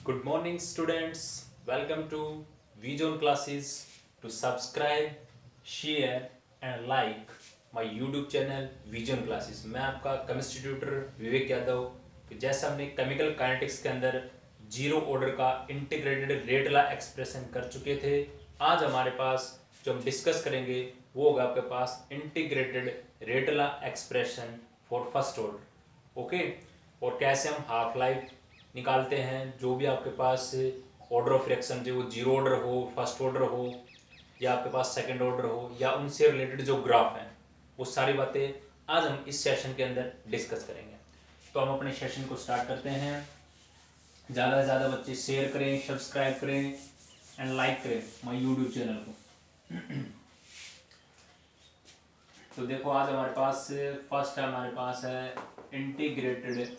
Good morning, students. Welcome to Vizone classes. To subscribe, share and like my YouTube channel Vizone classes. मैं आपका chemistry tutor विवेक यादव। तो जैसा हमने chemical kinetics के अंदर जीरो ऑर्डर का इंटीग्रेटेड रेट लॉ एक्सप्रेशन कर चुके थे, आज हमारे पास जो हम डिस्कस करेंगे वो होगा आपके पास integrated rate law expression for first order. Okay, और कैसे हम हाफ लाइफ निकालते हैं, जो भी आपके पास ऑर्डर ऑफ रिएक्शन जो वो जीरो ऑर्डर हो, फर्स्ट ऑर्डर हो या आपके पास सेकंड ऑर्डर हो या उनसे रिलेटेड जो ग्राफ हैं, वो सारी बातें आज हम इस सेशन के अंदर डिस्कस करेंगे। तो हम अपने सेशन को स्टार्ट करते हैं। ज़्यादा से ज़्यादा बच्चे शेयर करें, सब्सक्राइब करें एंड लाइक करें माय यूट्यूब चैनल को। तो देखो, आज हमारे पास फर्स्ट हमारे पास है integrated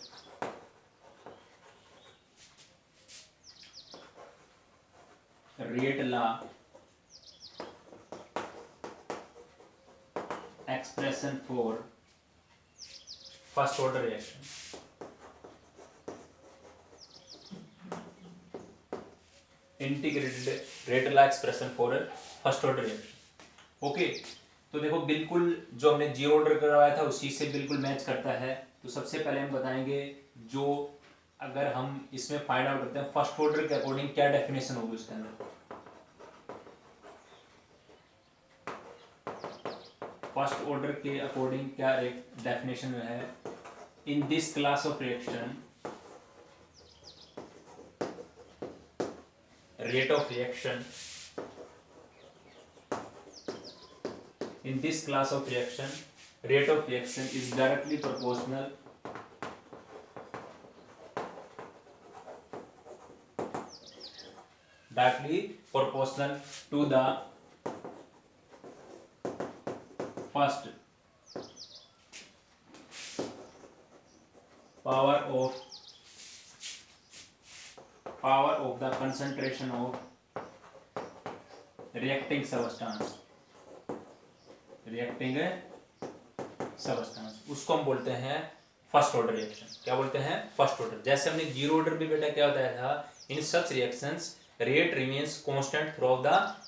rate law expression for first order reaction. Integrated rate law expression for first order reaction. Okay, तो देखो बिल्कुल जो हमने जीरो ऑर्डर करवाया था उसी से बिल्कुल मैच करता है। तो सबसे पहले हम बताएंगे, जो अगर हम इसमें फाइंड आउट करते हैं फर्स्ट ऑर्डर के अकॉर्डिंग क्या डेफिनेशन होगी उसके अंदर। फर्स्ट ऑर्डर के अकॉर्डिंग क्या डेफिनेशन है, in this class of reaction rate of reaction, in this class of reaction rate of reaction is directly proportional to the first power of the concentration of reacting substance, उसको हम बोलते हैं first order reaction. क्या बोलते हैं? First order. जैसे हमने zero order भी बेटा क्या बताया था, in such reactions rate remains constant throughout the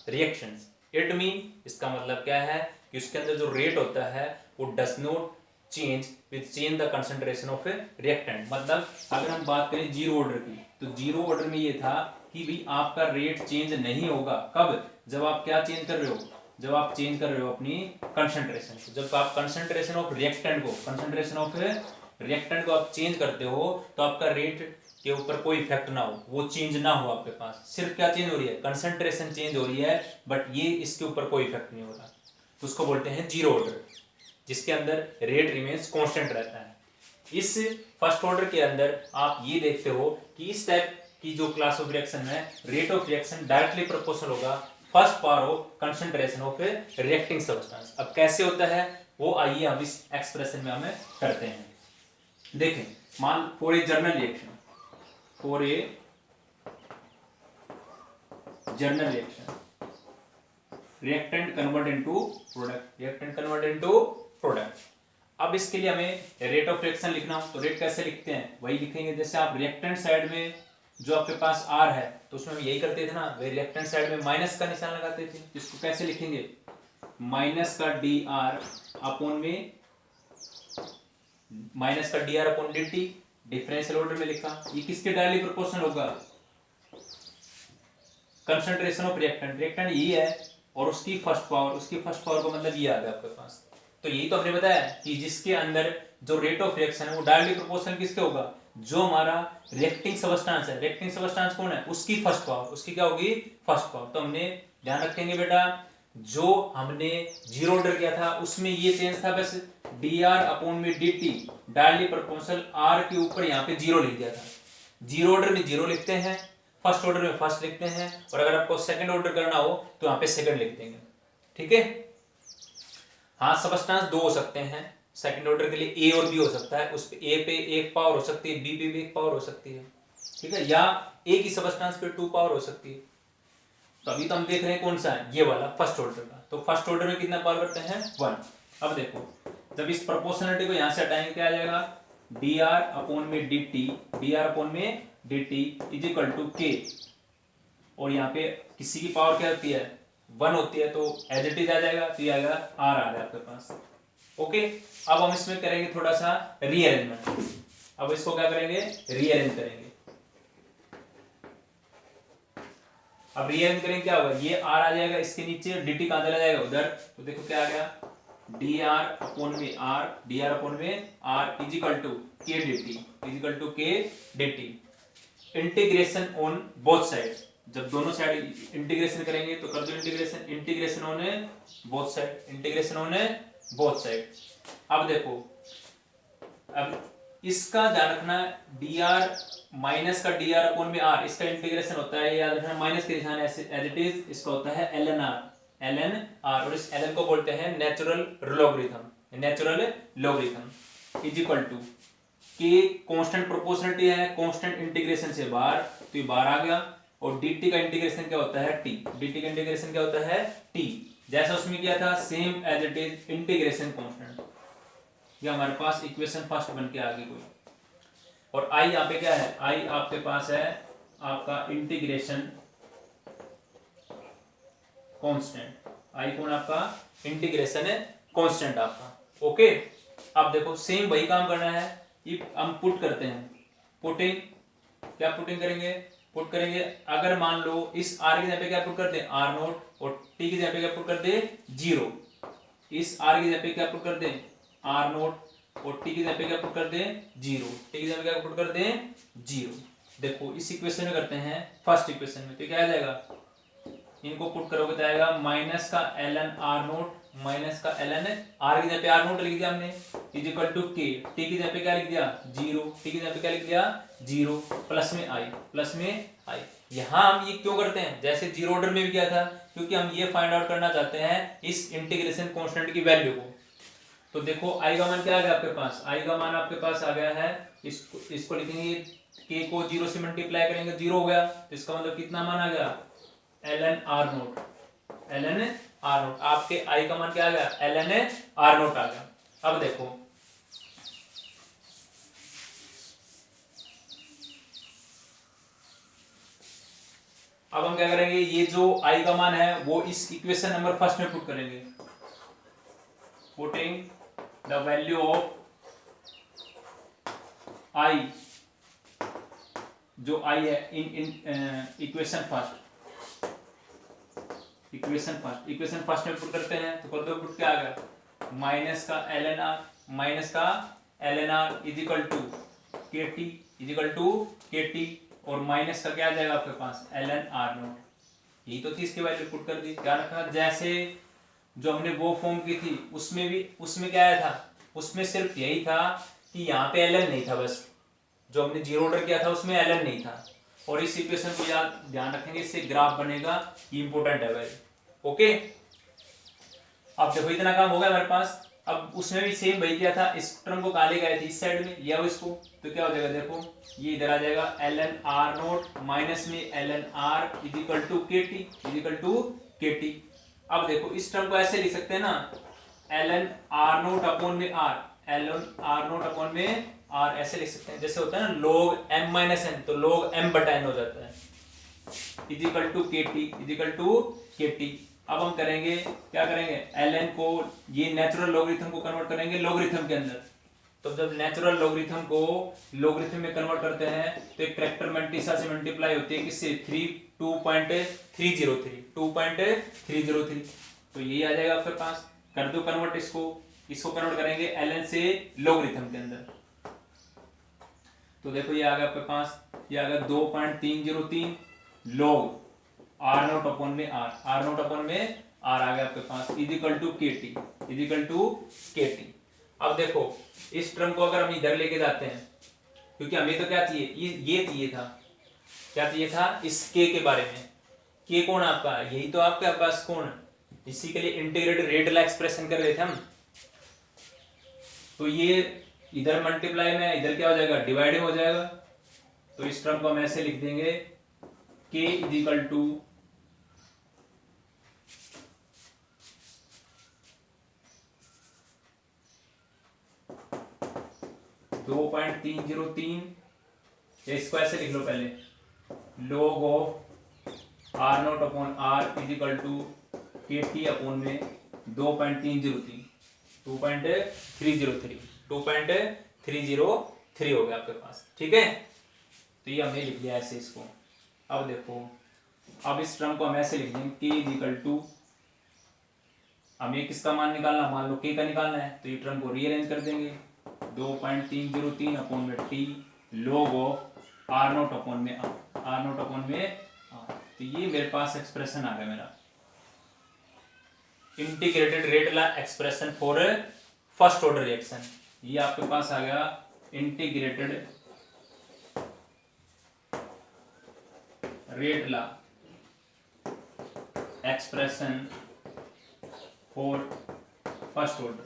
reactions. It mean, इसका मतलब क्या है कि उसके अंदर जो रेट होता है वो does not change with change the concentration of A reactant. मतलब अगर हम बात करें जीरो ऑर्डर की, तो जीरो ऑर्डर में ये था कि भाई आपका रेट चेंज नहीं होगा। कब? जब आप क्या चेंज कर रहे हो, जब आप चेंज कर रहे हो अपनी कंसंट्रेशन को। जब आप कंसंट्रेशन ऑफ रिएक्टेंट को आप चेंज करते हो तो आपका रेट के ऊपर कोई इफेक्ट ना हो, वो चेंज ना हो आपके पास। सिर्फ क्या चेंज हो रही है? कंसंट्रेशन चेंज हो रही है, बट ये इसके ऊपर कोई इफेक्ट नहीं हो रहा। तो उसको बोलते हैं जीरो ऑर्डर, जिसके अंदर रेट रिमेन्स कांस्टेंट रहता है। इस फर्स्ट ऑर्डर के अंदर आप ये देखते हो कि इस टाइप की जो क्लास ऑफ रिएक्शन है, rate of reaction directly proportional होगा first power of concentration of reacting substance. अब कैसे होता है वो आइए हम इस एक्सप्रेशन में हमें करते हैं। देखें, मान for a journal reaction, reactant convert into product. अब इसके लिए हमें रेट ऑफ रिएक्शन लिखना हो तो रेट कैसे लिखते हैं, वही लिखेंगे जैसे आप रिएक्टेंट साइड में जो आपके पास आर है तो उसमें हम यही करते थे ना, वे रिएक्टेंट साइड में माइनस का निशान लगाते थे। इसको कैसे लिखेंगे? माइनस का डी आर अपॉन में माइनस का D R upon D T, differential order में लिखा। ये किसके डायरेक्टली प्रोपोर्शनल होगा? कंसंट्रेशन ऑफ रिएक्टेंट यही है और उसकी फर्स्ट पावर का मतलब ये आ गया आपके पास। तो यही तो हमने बताया कि जिसके अंदर जो रेट ऑफ रिएक्शन है वो डायरेक्टली प्रोपोर्शनल किसके होगा? जो हमारा रिएक्टिंग सबस्टेंस है, रिएक्टिंग सबस्टेंस कौन है? उसकी फर्स्ट पावर, उसकी क्या होगी? First power. तो हमने ध्यान रखेंगे बेटा, जो हमने जीरो ऑर्डर किया था उसमें ये चेंज था, बस डी आर अपॉन में D T directly proportional R के ऊपर यहाँ पे जीरो लिख दिया था। जीरो ऑर्डर में जीरो लिखते हैं, फर्स्ट ऑर्डर में फर्स्ट लिखते हैं, और अगर आपको सेकंड ऑर्डर करना हो तो यहाँ पे सेकंड लिख देंगे। ठीक है? हाँ, सबस्टेंस दो हो सकते हैं सेकंड ऑर्डर के लिए, ए और बी हो सकता है। उस पे ए पे एक पावर हो सकती है, बी पे भी एक पावर हो सकती है। ठीक है? या ए की सबस्टेंस पे टू पावर हो सकती है। तो अभी तो हम देख रहे हैं कौन सा है, ये वाला फर्स्ट ऑर्डर का। तो फर्स्ट ऑर्डर में कितना पावर करते हैं? 1। अब देखो, जब इस प्रोपोर्शनलिटी को यहां से हटाएंगे क्या आ जाएगा? डी आर अपॉन में D T, D R upon में D T is equal to K, और यहाँ पे किसी की पावर क्या होती है 1 होती है, तो एज इट इज आ जाएगा, तो ये आएगा आर आ गया आपके पास। ओके, अब हम इसमें करेंगे थोड़ा सा रीअरेंजमेंट। अब इसको क्या करेंगे, रीअरेंज करेंगे। अब रीअरेंज करेंगे, क्या होगा, ये आर आ जाएगा इसके नीचे, डी टी कहां चला जाएगा उधर, तो देखो क्या आ गया, डी आर अपॉन में आर, डी आर अपॉन में R is equal to K D T, is equal to K D T. Integration on both side, जब दोनों साइड इंटीग्रेशन करेंगे तो कर दो integration, integration on both side, integration on both side. अब देखो, अब इसका ध्यान रखना, डी आर माइनस का डी आर अपॉन में आर, इसका इंटीग्रेशन होता है, याद रखना माइनस के निशान एज इट इज, इसका होता है L N R, L N R, और इस एल एन को बोलते हैं natural logarithm, natural logarithm is equal to K, constant proportionality है, कांस्टेंट इंटीग्रेशन से बाहर, तो ये बाहर आ गया, और dt का इंटीग्रेशन क्या होता है t, dt का इंटीग्रेशन क्या होता है t, जैसा उसमें किया था same as it is integration constant. ये हमारे पास इक्वेशन फर्स्ट बन के आ गई कोई, और i यहाँ पे क्या है, i आपके पास है आपका इंटीग्रेशन कांस्टेंट, i कौन आपका इंटीग्रेशन कांस्टेंट आपका। ओके, अब देखो सेम वही काम करना है, ये हम पुट करते हैं, पुटिंग, क्या पुटिंग करेंगे, पुट करेंगे। अगर मान लो इस r की जगह पे क्या पुट करते हैं r नोट, और t की जगह पे क्या पुट करते हैं 0, इस r की जगह पे क्या पुट करते हैं r नोट, और t की जगह पे क्या पुट करते हैं 0, t की जगह पे क्या पुट करते हैं 0। देखो इस इक्वेशन में करते हैं फर्स्ट इक्वेशन में, तो क्या आ जाएगा, इनको पुट करोगे तो आएगा माइनस का L N R note, minus का एल एन आर की जगह पे आर नोट लिख दिया हमने, is equal to K, T की जगह पे क्या लिख दिया 0, टी की जगह पे क्या लिख दिया 0, प्लस में आई, प्लस में आई। यहां हम ये क्यों करते हैं, जैसे जीरो ऑर्डर में भी किया था, क्योंकि हम ये फाइंड आउट करना चाहते हैं इस इंटीग्रेशन कांस्टेंट की वैल्यू को। तो देखो आई का मान क्या आ गया आपके पास, आई का मान आपके पास आ गया है, इसको लिखेंगे, के को 0 से मल्टीप्लाई करेंगे 0 हो गया, तो इसका मतलब कितना मान आ गया L N R nought, L N R nought, आपके आई का मान क्या आ गया एल एन आर नोट आ गया। अब देखो अब हम क्या करेंगे, ये जो आई का मान है वो इस इक्वेशन नंबर फर्स्ट में पुट करेंगे, पुटिंग द वैल्यू ऑफ आई, जो आई है in equation first, equation first में पुट करते हैं, तो कर दो पुट क्या आ गया माइनस का एल एन आर, माइनस का L N R is equal to K T, is equal to K T, और माइनस का क्या आ जाएगा आपके पास एल एन आर नोट, यही तो थी इसकी वैल्यू पुट कर दी। ध्यान रखना, जैसे जो हमने वो फॉर्म की थी उसमें भी, उसमें क्या आया था, उसमें सिर्फ यही था कि यहाँ पे एल एन नहीं था, बस जो हमने जीरो ऑर्डर किया था उसमें एल एन नहीं था, और इस इक्वेशन को याद ध्यान रखेंगे, इससे ग्राफ बनेगा, ये इंपॉर्टेंट है भाई। ओके, अब देखो इतना काम हो गया हमारे पास। अब उसमें भी सेम वही किया था, इस टर्म को काले गए थे इस साइड में, लिया इसको, तो क्या हो जाएगा देखो, ये इधर आ जाएगा L N R note minus में L N R is equal to K T, is equal to K T. अब देखो इस टर्म को ऐसे लिख सकते हैं ना, L N R note upon में R, L N R note upon में आर, ऐसे लिख सकते हैं, जैसे होता है ना log m माइनस एन, तो log m बटा n हो जाता है, is equal to K T, is equal to K T. अब हम करेंगे क्या करेंगे, एल एन को ये नेचुरल लॉगरिथम को कन्वर्ट करेंगे लॉगरिथम के अंदर, तो जब नेचुरल लॉगरिथम को लॉगरिथम में कन्वर्ट करते हैं तो एक कैरेक्टर मैंटिसा से मल्टीप्लाई होती है किससे 2.303, 2.303, तो यही आ जाएगा आपके पास, कर दो कन्वर्ट इसको कन्वर्ट करेंगे एल एन से लॉगरिथम के अंदर, तो देखो ये आ गया आपके पास, ये आ गया 2.303 log आर नोट अपॉन में आर, आर नोट अपॉन में आर आ गया आपके पास, is equal to K T, is equal to K T. अब देखो इस टर्म को अगर हम इधर लेके जाते हैं, क्योंकि हमें तो क्या चाहिए, ये चाहिए था, क्या चाहिए था इस के बारे में, के कौन आपका, यही तो आपके पास कौन, इसी के लिए इंटीग्रेटेड रेडियल एक्सप्रेशन कर रहे थे हम, तो ये इधर मल्टीप्लाई में इधर क्या हो जाएगा डिवाइडिंग हो जाएगा, तो इस टर्म को हम ऐसे लिख देंगे k इज इक्वल टू 2.303, इसको ऐसे लिख लो पहले, log of R nought upon R is equal to K T upon में 2.303 2.303 हो गया आपके पास। ठीक है, तो ये हमने लिख लिया ऐसे इसको। अब देखो, अब इस टर्म को हम ऐसे लिख देंगे के इज इक्वल टू, हमें किसका मान निकालना, मान लो के का निकालना है, तो ये टर्म को रीअरेंज कर देंगे 2.303 अपॉन में T log of R nought upon में आर। तो ये मेरे पास एक्सप्रेशन आ गया मेरा, integrated rate law expression for first order reaction. ये आपके पास आ गया integrated rate law expression for first order.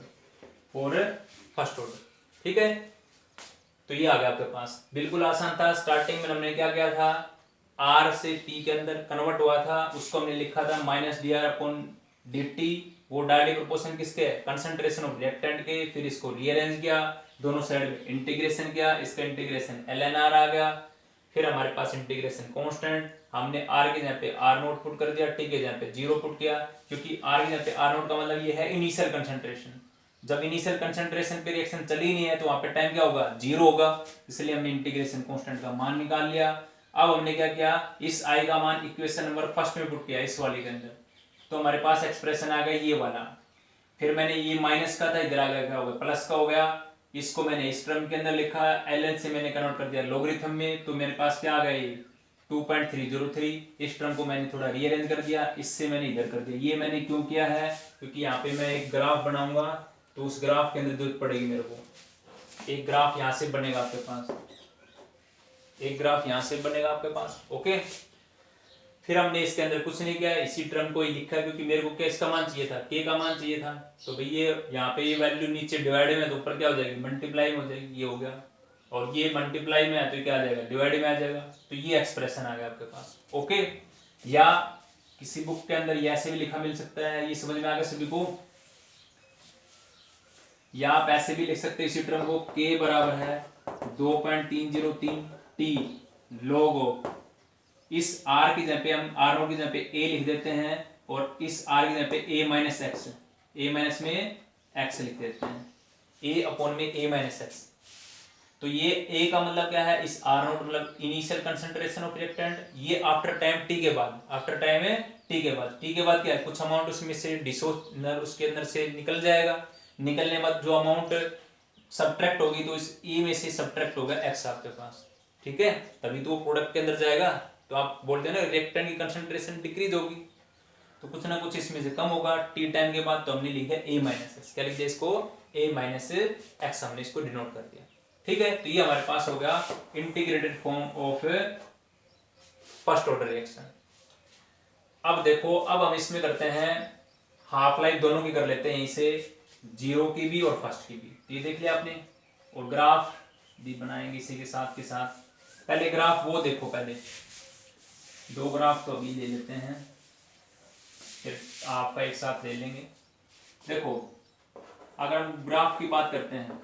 ठीक है, तो ये आ गया आपके पास, बिल्कुल आसान था। स्टार्टिंग में हमने क्या किया था, आर से टी के अंदर कन्वर्ट हुआ था, उसको हमने लिखा था minus D R upon D T, वो डायरेक्ट प्रोपोर्शन किसके, कंसंट्रेशन ऑफ रिएक्टेंट के। फिर इसको रीअरेंज किया, दोनों साइड में इंटीग्रेशन किया, इसका इंटीग्रेशन ln r आ गया। फिर हमारे पास इंटीग्रेशन कांस्टेंट, हमने r के जगह पे r नोट पुट कर दिया, t के जगह पे 0 पुट किया, क्योंकि r के जगह पे r नोट का मतलब ये है इनिशियल कंसंट्रेशन। जब इनिशियल कंसंट्रेशन पे रिएक्शन चली नहीं है तो वहां पे टाइम क्या होगा, 0 होगा, इसलिए हमने इंटीग्रेशन कांस्टेंट का मान निकाल लिया। अब हमने क्या किया, इस i का मान इक्वेशन नंबर फर्स्ट में पुट किया, इस वाले के अंदर, तो हमारे पास एक्सप्रेशन आ गया ये वाला। फिर मैंने ये माइनस का था, इधर आ गया क्या हो गया, प्लस का हो गया। इसको मैंने इस टर्म के अंदर लिखा, ln से मैंने कन्वर्ट कर दिया लॉगरिथम में, तो मेरे पास क्या आ गया, ये 2.303। इस टर्म को मैंने थोड़ा रीअरेंज कर दिया, इससे मैंने इधर कर दिया। ये मैंने क्यों किया है, क्योंकि यहाँ पे मैं एक ग्राफ बनाऊंगा, तो उस ग्राफ के अंदर जरूरत पड़ेगी मेरे को। एक ग्राफ यहाँ से बनेगा आपके पास, एक ग्राफ यहाँ से बनेगा आपके पास। ओके, फिर हमने इसके अंदर कुछ नहीं किया, इसी टर्म को ही लिखा, क्योंकि मेरे को क्या इसका मान चाहिए था, के का मान चाहिए था। तो भाई ये यहाँ पे ये वैल्यू नीचे डिवाइड में, तो ऊपर क्या हो जाएगी, मल्टीप्लाई में हो जाएगी, ये हो गया। और ये मल्टीप्लाई में है तो क्या आ जाएगा, डिवाइड में आ जाएगा। तो ये एक्सप्रेशन आ गया आपके पास। ओके, या किसी बुक के अंदर ये ऐसे भी लिखा मिल सकता है, ये समझ में आ गया सभी को। या आप ऐसे भी लिख सकते हैं इसी टर्म को, के बराबर है 2.303 टी log इस r की जगह पे हम r नोट की जगह पे a लिख देते हैं, और इस r की जगह पे a minus x, a minus में x लिख देते हैं, a अपॉन में a माइनस एक्स। तो ये a का मतलब क्या है, इस r नोट मतलब इनिशियल कंसंट्रेशन ऑफ रिएक्टेंट, ये आफ्टर टाइम t के बाद, आफ्टर टाइम है t के बाद क्या है, कुछ अमाउंट उसमें से डिसोनर उसके अंदर से निकल जाएगा, निकलने के बाद जो अमाउंट सब्ट्रैक्ट होगी, तो इस a में से सब्ट्रैक्ट होगा x आपके पास। ठीक है, तभी तो वो प्रोडक्ट के अंदर जाएगा। तो आप बोलते हैं ना रिएक्टेंट की कंसंट्रेशन डिक्रीज होगी, तो कुछ ना कुछ इसमें से कम होगा टी टाइम के बाद। तो हमने लिखा a माइनस एक्स, क्या लिख दिया इसको, a माइनस एक्स, हमने इसको डिनोट कर दिया। ठीक है, तो ये हमारे पास हो गया integrated form of first order reaction. अब देखो, अब हम इसमें करते हैं हाफ लाइफ, दोनों की कर लेते हैं, यहीं से जीरो की भी और फर्स्ट की भी। तो ये देख लिया आपने, और ग्राफ भी बनाएंगे इसी के साथ के साथ। पहले ग्राफ वो देखो, पहले दो ग्राफ तो अभी ले लेते हैं, फिर आपका एक साथ ले लेंगे। देखो, अगर हम ग्राफ की बात करते हैं,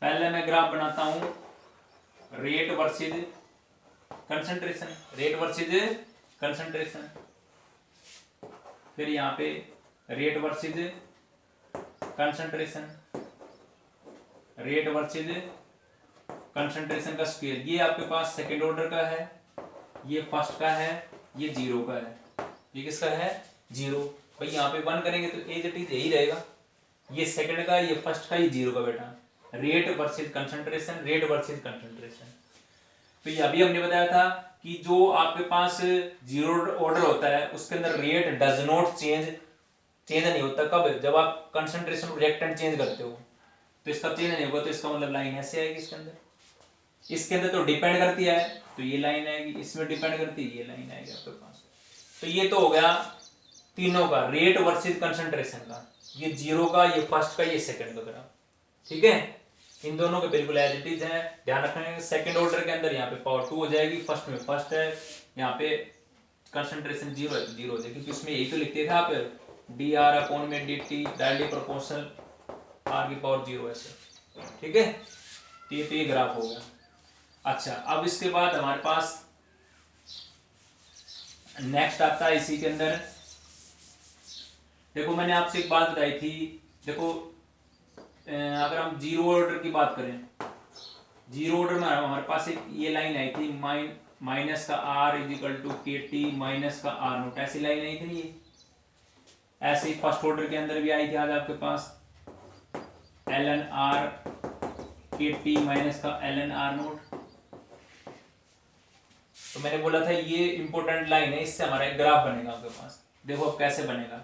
पहले मैं ग्राफ बनाता हूं rate versus concentration, rate versus concentration, फिर यहाँ पे rate versus concentration, rate versus concentration का स्क्वायर। ये आपके पास सेकंड ऑर्डर का है, ये फर्स्ट का है, ये जीरो का है। ये किसका है, जीरो। भाई यहाँ पे 1 करेंगे तो एज इट इज यही रहेगा, ये सेकंड का, ये फर्स्ट का, ये जीरो का बेटा। Rate versus concentration, rate versus concentration. तो ये अभी हमने बताया था कि जो आपके पास जीरो ऑर्डर होता है उसके अंदर रेट डज नॉट चेंज नहीं होता। कब, जब आप कंसंट्रेशन रिएक्टेंट चेंज करते हो, तो इसका चेंज नहीं होगा। तो इसका मतलब लाइन ऐसे आएगी इसके अंदर, इसके अंदर तो डिपेंड करती है, तो ये लाइन आएगी, इसमें डिपेंड करती है, ये लाइन आएगी आपके पास। तो ये तो हो गया तीनों का, रेट वर्सेस कंसंट्रेशन का, ये जीरो का, ये फर्स्ट का, ये सेकंड का ग्राफ। ठीक है, इन दोनों के बिल्कुल एज इट इज है। ध्यान रखना, सेकंड ऑर्डर के अंदर यहाँ पे पावर 2 हो जाएगी, फर्स्ट में फर्स्ट है, यहाँ पे कंसंट्रेशन जीरो है तो जीरो हो जाएगी, क्योंकि उसमें यही तो लिखते थे आप, डी आर अपॉन में D T directly proportional R की पावर 0 ऐसे, ठीक है। तो ये ग्राफ हो गया। अच्छा, अब इसके बाद हमारे पास नेक्स्ट आता है इसी के अंदर, देखो मैंने आपसे एक बात बताई थी, देखो अगर हम जीरो ऑर्डर की बात करें, जीरो ऑर्डर में हमारे पास एक ये लाइन आई थी माइनस का are is equal to K T minus का आर नोट, ऐसी लाइन आई थी ये। ऐसे ही फर्स्ट ऑर्डर के अंदर भी आई थी आज आपके पास एल एन आर के टी माइनस का एल एन आर नोट। तो मैंने बोला था ये इंपॉर्टेंट लाइन है, इससे हमारा एक ग्राफ बनेगा आपके पास। देखो अब कैसे बनेगा,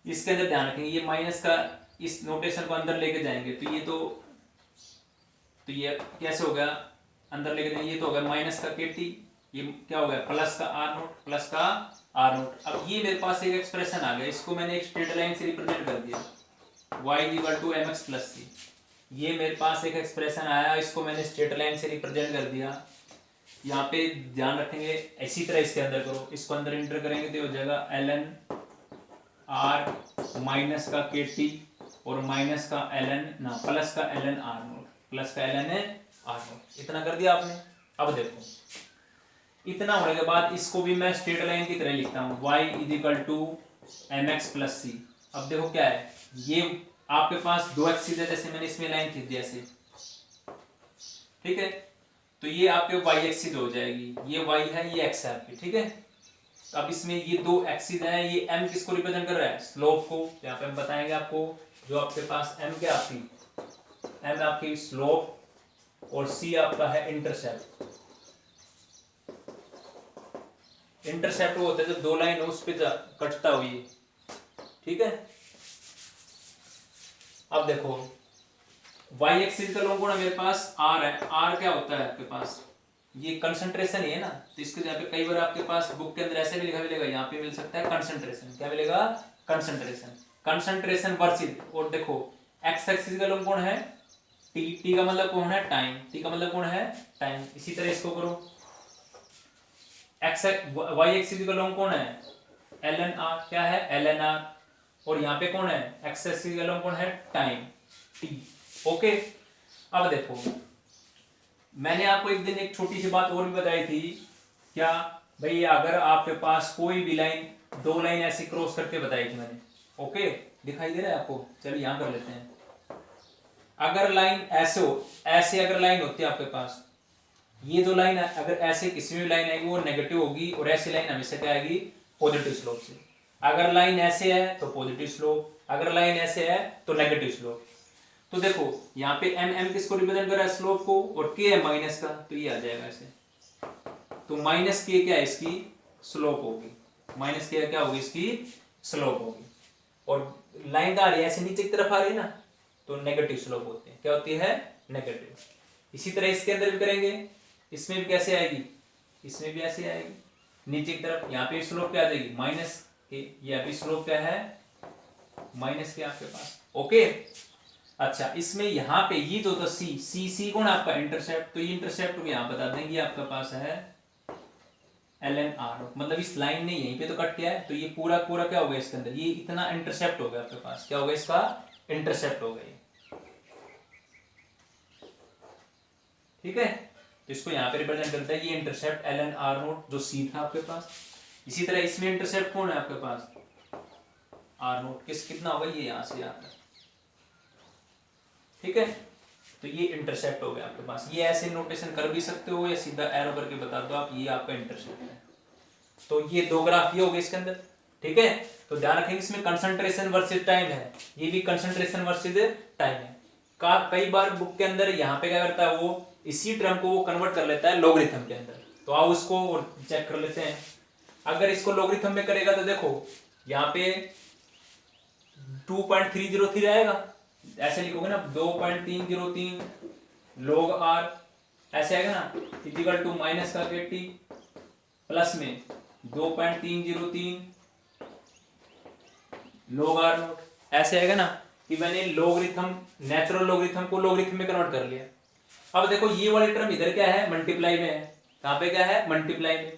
इसके अंदर ध्यान रखेंगे ये माइनस का इस नोटेशन को अंदर लेके जाएंगे तो ये कैसे हो गया, अंदर लेके जाएंगे, ये तो हो गया माइनस का के टी, ये क्या हो गया प्लस का आर नोट, प्लस का आर नोट। अब ये मेरे पास एक एक्सप्रेशन आ गया, इसको मैंने एक स्ट्रेट लाइन से रिप्रेजेंट कर दिया, y equal to mx plus C. ये मेरे पास एक एक्सप्रेशन आया, इसको मैंने स्ट्रेट लाइन से रिप्रेजेंट कर दिया। यहाँ पे ध्यान रखेंगे इसी तरह इसके अंदर करो, इसको अंदर इंटर करेंगे तो हो जाएगा एल एन आर माइनस का के टी और माइनस का एल एन ना प्लस का L N R nought, plus का एल एन आर नोट। इतना कर दिया आपने। अब देखो इतना होने के बाद इसको भी मैं स्ट्रेट लाइन की तरह लिखता हूँ, y is equal to M X plus C. अब देखो क्या है, ये आपके पास दो एक्सिस है, जैसे मैंने इसमें लाइन खींच दी ऐसे, ठीक है। तो ये आपके y एक्सिस हो जाएगी, ये y है ये x है आपकी, ठीक है। अब इसमें ये दो एक्सिस हैं, ये m किसको रिप्रेजेंट कर रहा है, स्लोप को। यहाँ पे हम बताएंगे आपको, जो आपके पास m क्या आपकी, m आपकी स्लोप और c आपका है इंटरसेप्ट। इंटरसेप्ट वो होता है जब दो लाइन उस पे कटता हुई, ठीक है। अब देखो y एक्सिस का लंब कोण मेरे पास r है, r क्या होता है आपके पास, ये कंसंट्रेशन ही है ना। तो इसके जगह पे कई बार आपके पास बुक के अंदर ऐसे भी लिखा मिलेगा, यहाँ पे मिल सकता है कंसंट्रेशन, क्या मिलेगा कंसंट्रेशन, कंसंट्रेशन वर्सेस। और देखो x एक्सिस का लंब कोण है t, t का मतलब कौन है टाइम, t का मतलब कौन है टाइम। इसी तरह इसको करो, y एक्सिस का लंब कौन है एल एन आर, क्या है एल एन आर, और यहाँ पे कौन है x एक्सिस का लंब कौन है टाइम t, ओके। अब देखो मैंने आपको एक दिन एक छोटी सी बात और भी बताई थी, क्या भाई, अगर आपके पास कोई भी लाइन, दो लाइन ऐसी क्रॉस करके बताई थी मैंने, ओके। दिखाई दे रहा है आपको, चलिए यहां कर लेते हैं। अगर लाइन ऐसे हो, ऐसे अगर लाइन होती है आपके पास, ये जो लाइन अगर ऐसे किसी भी लाइन आएगी वो नेगेटिव होगी, और ऐसी लाइन हमेशा क्या आएगी पॉजिटिव स्लोप से। अगर लाइन ऐसे है तो पॉजिटिव स्लोप, अगर लाइन ऐसे है तो नेगेटिव स्लोप। तो देखो यहाँ पे m किसको रिप्रेजेंट कर रहा है स्लोप को, और k है माइनस का, तो ये आ जाएगा ऐसे। तो माइनस k क्या है इसकी स्लोप होगी, माइनस k क्या होगी इसकी स्लोप होगी। और लाइन आ रही है ऐसे नीचे की तरफ आ रही है ना, तो नेगेटिव स्लोप होती है, क्या होती है नेगेटिव। इसी तरह इसके अंदर भी करेंगे, इसमें भी कैसे आएगी, इसमें भी ऐसे आएगी नीचे की तरफ। यहाँ पे स्लोप क्या आ जाएगी माइनस k, यहाँ पे स्लोप क्या है माइनस k आपके पास, ओके। अच्छा, इसमें यहाँ पे ये जो सी कौन आपका इंटरसेप्ट, तो ये इंटरसेप्ट को यहाँ बता देंगे आपका पास है एल एन आर, मतलब इस लाइन ने यहीं पे तो कट किया है, तो ये पूरा पूरा क्या होगा इसके अंदर, ये इतना इंटरसेप्ट हो गया आपके पास, क्या होगा इसका इंटरसेप्ट हो गया, ठीक है। तो इसको यहाँ पे रिप्रेजेंट करता है ये intercept L N R nought, जो सी था आपके पास। इसी तरह इसमें इंटरसेप्ट कौन है आपके पास आर नोट, कितना होगा ये यहाँ से आता है, ठीक है। तो ये इंटरसेप्ट हो गया आपके पास, ये ऐसे नोटेशन कर भी सकते हो या सीधा एरो करके बता दो आप, ये आपका इंटरसेप्ट है। तो ये दो ग्राफ ये हो गए इसके अंदर, ठीक है। तो ध्यान रखेंगे इसमें कंसंट्रेशन वर्सेस टाइम है, ये भी कंसंट्रेशन वर्सेस टाइम है। कई बार बुक के अंदर यहाँ पे क्या करता है वो इसी टर्म को वो कन्वर्ट कर लेता है लॉगरिथम के अंदर। तो आओ उसको चेक कर लेते हैं। अगर इसको लॉगरिथम में करेगा तो देखो यहाँ पे 2.303 आएगा, ऐसे लिखोगे ना 2.303 log r, ऐसे आएगा ना, इक्वल टू माइनस का के टी प्लस में 2.303 log r नोट, ऐसे आएगा ना कि मैंने लॉगरिथम नेचुरल लॉगरिथम को लॉगरिथम में कन्वर्ट कर लिया। अब देखो ये वाली टर्म इधर क्या है मल्टीप्लाई में है, कहां पे क्या है मल्टीप्लाई में।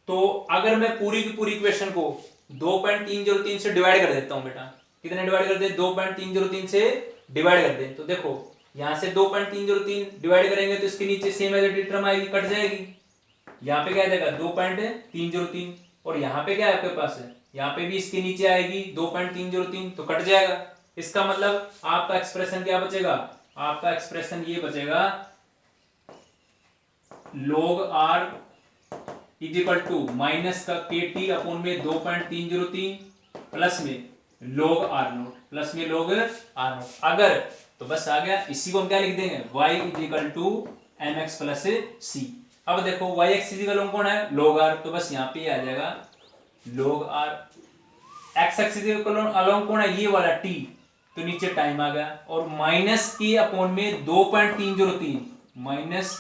तो अगर मैं पूरी की पूरी इक्वेशन को 2.303 से डिवाइड कर देता हूं बेटा। कितने डिवाइड कर दे? 2.303 से डिवाइड कर दे। तो देखो यहां से 2.303 डिवाइड करेंगे तो इसके नीचे सेम एज टर्म आएगी, कट जाएगी। यहाँ पे क्या आ जाएगा 2.303, और यहाँ पे क्या है आपके पास है, यहाँ पे भी इसके नीचे आएगी 2.303, तो कट जाएगा। इसका मतलब आपका एक्सप्रेशन क्या बचेगा? आपका एक्सप्रेशन ये बचेगा log r is equal to minus का के टी अपॉन में 2.303 प्लस में log r नोट, प्लस में log r नोट। अगर तो बस आ गया, इसी को हम क्या लिख देंगे y is equal to M X plus C. अब देखो y एक्सिस का लॉन्ग कौन है? log r, तो बस यहाँ पे आ जाएगा log r। x एक्सिस का लॉन्ग कौन है? ये वाला t, तो नीचे टाइम आ गया, और माइनस के अपॉन में 2.303, माइनस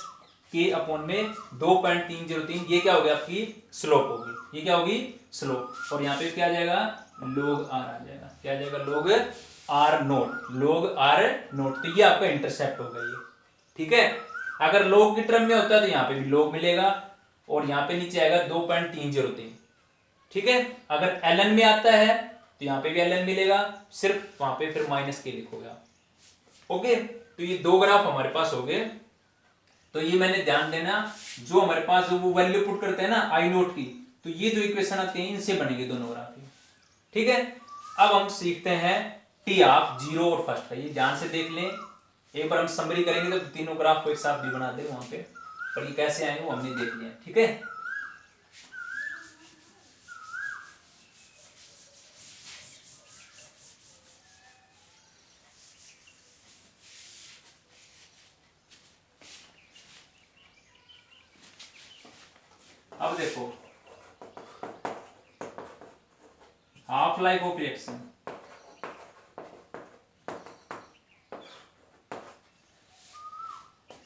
के अपॉन में 2.303, ये क्या हो गया आपकी स्लोप होगी, ये क्या होगी स्लोप। और यहाँ पे क्या आ जाएगा log r आ जाएगा, क्या आ जाएगा log r note, log r note. तो ये आपका इंटरसेप्ट होगा ये, ठीक है। अगर log की टर्म में होता है तो यहाँ पे भी log मिलेगा, और यहाँ पे नीचे आएगा 2.303, ठीक है। अगर ln में आता है तो यहाँ पे भी ln मिलेगा, सिर्फ वहां पे फिर माइनस के लिखोगे आप, ओके। तो ये दो ग्राफ हमारे पास हो गए। तो ये मैंने ध्यान देना, जो हमारे पास वो वैल्यू पुट करते हैं ना आई नोट की, तो ये जो इक्वेशन आते हैं इनसे बनेंगे दोनों ग्राफ, ठीक है। अब हम सीखते हैं टी ऑफ जीरो और फर्स्ट का, ये ध्यान से देख लें। एक बार हम समरी करेंगे तो तीनों ग्राफ को एक साथ भी बना दे वहां पे, पर ये कैसे आएंगे वो हमने देख लिया, ठीक है। अब देखो हाफ लाइफ ऑफ रिएक्शन,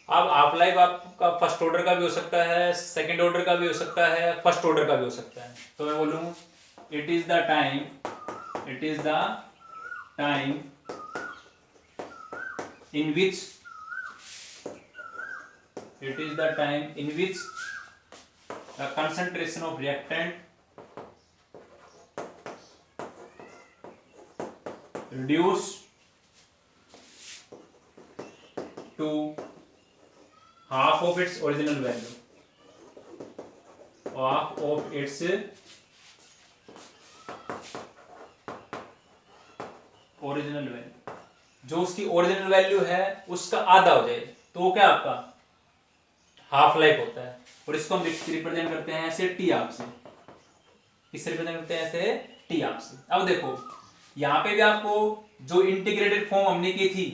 अब हाफ लाइफ आपका फर्स्ट ऑर्डर का भी हो सकता है, सेकंड ऑर्डर का भी हो सकता है, फर्स्ट ऑर्डर का भी हो सकता है। तो मैं बोलूं it is the time, it is the time in which it is the time in which the concentration of reactant reduced to half of its original value, half of its original value, जो उसकी original value है उसका आधा हो जाए, तो वो क्या आपका हाफ लाइफ होता है। और इसको हम रिप्रेजेंट करते हैं ऐसे टी आप से, किससे रिप्रेजेंट करते हैं ऐसे टी आप से। अब देखो यहाँ पे भी आपको जो इंटीग्रेटेड फॉर्म हमने की थी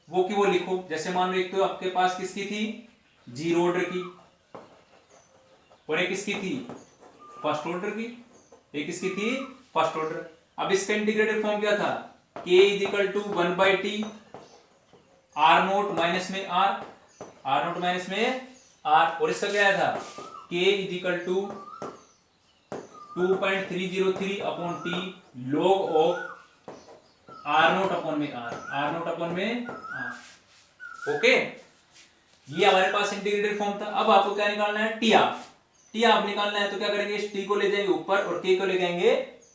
वो की वो लिखो। जैसे मान लो एक तो आपके पास किसकी थी जीरो ऑर्डर की, और एक किसकी थी फर्स्ट ऑर्डर की, एक किसकी थी फर्स्ट ऑर्डर। अब इसका इंटीग्रेटेड फॉर्म क्या था k is equal to 1/t r nought minus में r, r नोट माइनस में r, और इसका क्या था k is equal to 2.303 upon t log of r nought upon में r, r नोट अपॉन में r, ओके। ये हमारे पास इंटीग्रेटेड फॉर्म था। अब आपको क्या निकालना है टी आप, टी आप निकालना है तो क्या करेंगे इस टी को ले जाएंगे ऊपर और k को ले जाएंगे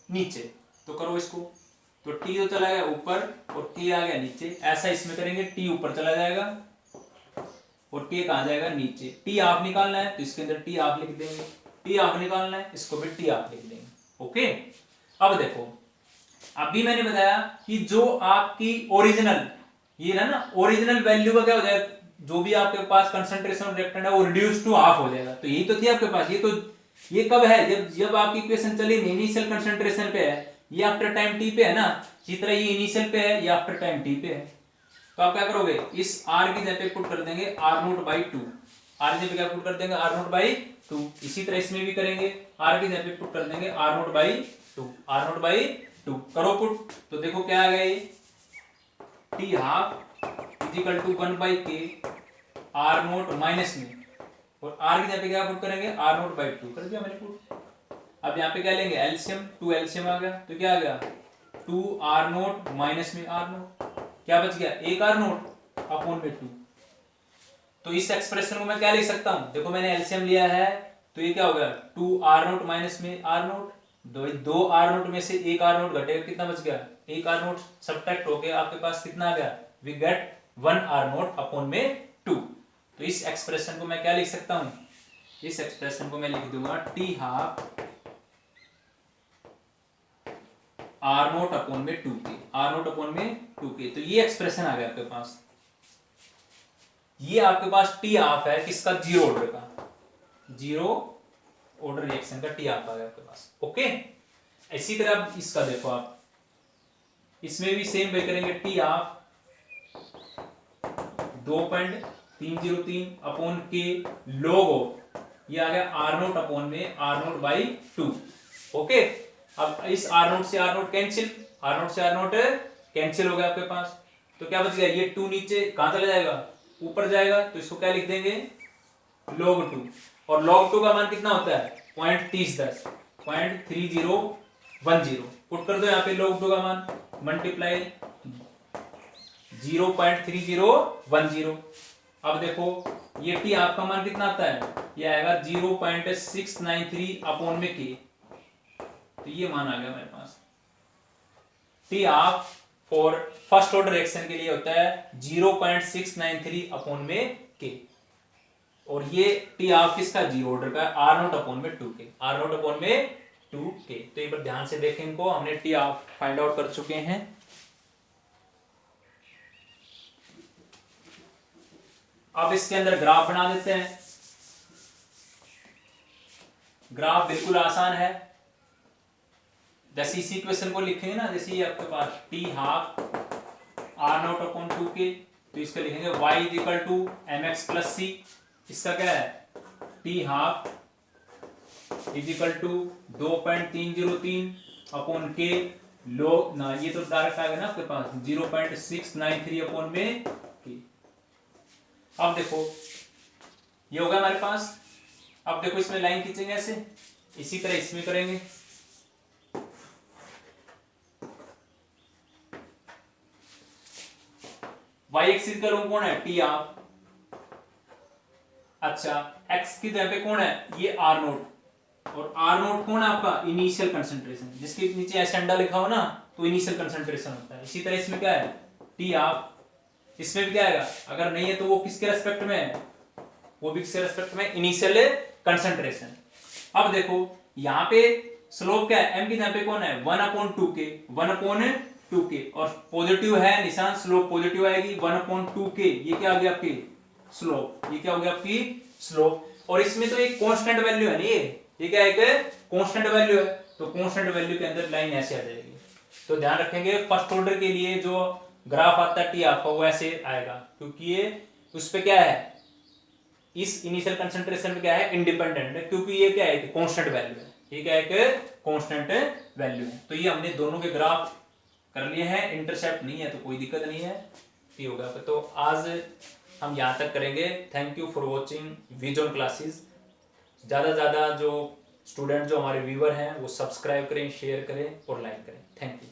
नीचे। तो करो इसको, तो टी तो चला गया ऊपर और k आ गया नीचे, ऐसा इसमें करेंगे टी ऊपर चला जाएगा और k कहां जाएगा नीचे। टी आप निकालना है तो इसके अंदर टी आप लिख देंगे, टी आप निकालना है इसको भी टी आप लिख देंगे, ओके। अब देखो अभी मैंने बताया कि जो आपकी ओरिजिनल ये ना ओरिजिनल वैल्यू का क्या हो जाएगा, जो भी आपके पास कंसंट्रेशन ऑफ रिएक्टेंट है वो रिड्यूस टू हाफ हो जाएगा। तो यही तो थी आपके पास, ये कब है जब आपकी इक्वेशन चली इनिशियल कंसंट्रेशन पे है, ये आफ्टर टाइम टी पे है ना, इसी तरह ये इनिशियल पे है, ये आफ्टर टाइम टी पे है। तो आप क्या करोगे इस r की जगह पे पुट कर देंगे r नोट बाई 2, r की जगह पे क्या पुट कर देंगे r नोट बाई 2। इसी तरह इसमें भी करेंगे r की जगह पे पुट कर देंगे r note by 2, r note by 2 करो पुट। तो देखो क्या आ गया ये t half is equal to 1/k r nought minus में, और r की जगह पे क्या पुट करेंगे r नोट बाई 2 कर दिया मैंने पुट। अब यहाँ पे क्या लेंगे एलसीएम, 2 एलसीएम आ गया तो क्या आ गया 2r नोट माइनस में r नोट, क्या बच गया एक r नोट अपॉन में 2। तो इस एक्सप्रेशन को मैं क्या लिख सकता हूं, देखो मैंने एलसीएम लिया है तो ये क्या हो गया 2r नोट माइनस में r नोट, दो आर नोट में से एक आर नोट घटेगा, कितना बच गया, एक आर नोट सब्ट्रैक्ट हो गया, आपके पास कितना आ गया, we get 1 R note upon में 2। तो इस एक्सप्रेशन को मैं क्या लिख सकता हूं, इस एक्सप्रेशन को मैं लिख दूंगा T half R note upon में 2k, आर नोट अपॉन में 2k। तो ये एक्सप्रेशन आ गया आपके पास। ये आपके पास टी हाफ है किसका, जीरो ऑर्डर का, जीरो ऑर्डर रिएक्शन का टी हाफ आ गया आपके पास। ओके, इसी तरह आप इसका देखो, आप इसमें भी सेम वे करेंगे, T half 2.303 upon K log of, ये आ गया आर नोट अपॉन में आर नोट बाई 2। ओके, अब इस आर नोट से R nought cancel, R nought से आर नोट कैंसिल हो गया आपके पास, तो क्या बच गया, ये 2 नीचे कहां चला जाएगा, ऊपर जाएगा, तो इसको क्या लिख देंगे, log 2। और log 2 का मान कितना होता है, 0.3010, 0.3010। पुट कर दो यहाँ पे log 2 का मान, मल्टीप्लाई 0.3010। अब देखो ये टी आपका मान कितना आता है, ये आएगा 0.693 अपॉन में के। तो ये मान आ गया मेरे पास। टी आप फॉर फर्स्ट ऑर्डर रिएक्शन के लिए होता है 0.693 अपॉन में के, और ये टी आप किसका, जीरो ऑर्डर का, आर नोट अपॉन में 2k, आर नोट अपॉन में 2k। तो एक बार ध्यान से देखें इनको, हमने टी आप फाइंड आउट कर चुके हैं। अब इसके अंदर ग्राफ बना देते हैं। ग्राफ बिल्कुल आसान है, जैसे इसी इक्वेशन को लिखेंगे ना, जैसे ये आपके पास T half R note upon 2k, तो इसका लिखेंगे y is equal to M X plus C. इसका क्या है, T half is equal to 2.303 upon K log ना, ये तो डायरेक्ट आ गया ना आपके पास 0.693 अपॉन में के। अब देखो ये होगा हमारे पास। अब देखो इसमें लाइन खींचेंगे ऐसे, इसी तरह इसमें करेंगे। y एक्सिस का लोग कौन है, टी हाफ। अच्छा, x की जगह पे कौन है, ये आर नोट, और आर नोट कौन है आपका, इनिशियल कंसंट्रेशन, जिसके नीचे एसेंडा लिखा हो ना, तो इनिशियल कंसंट्रेशन होता है। इसी तरह इसमें क्या है, टी हाफ, इसमें भी क्या आएगा, अगर नहीं है तो वो किसके रेस्पेक्ट में है, वो भी किसके रेस्पेक्ट में, इनिशियल कंसंट्रेशन। अब देखो यहाँ पे स्लोप क्या है, m की जगह पे कौन है, 1/2k, 1/2k, और पॉजिटिव है निशान, स्लोप पॉजिटिव आएगी, 1/2k। ये क्या आ गया आपकी स्लोप, ये क्या हो गया आपकी स्लोप। और इसमें तो एक कांस्टेंट वैल्यू है ना, ये क्या है, एक कांस्टेंट वैल्यू है, तो कांस्टेंट वैल्यू के अंदर लाइन ऐसे आ जाएगी। तो ध्यान रखेंगे फर्स्ट ऑर्डर के लिए जो ग्राफ आता है टी आपका वो ऐसे आएगा, क्योंकि ये उस पे क्या है, इस इनिशियल कंसंट्रेशन पे क्या है, इंडिपेंडेंट है, क्योंकि ये क्या है, कांस्टेंट वैल्यू है, ये क्या है, कांस्टेंट वैल्यू है। तो ये हमने दोनों के ग्राफ कर लिए हैं, इंटरसेप्ट नहीं है तो कोई दिक्कत नहीं है, ठीक होगा। तो आज हम यहाँ तक करेंगे। Thank you for watching vision classes. ज़्यादा से ज़्यादा जो स्टूडेंट जो हमारे व्यूअर हैं वो सब्सक्राइब करें, शेयर करें और लाइक करें। Thank you.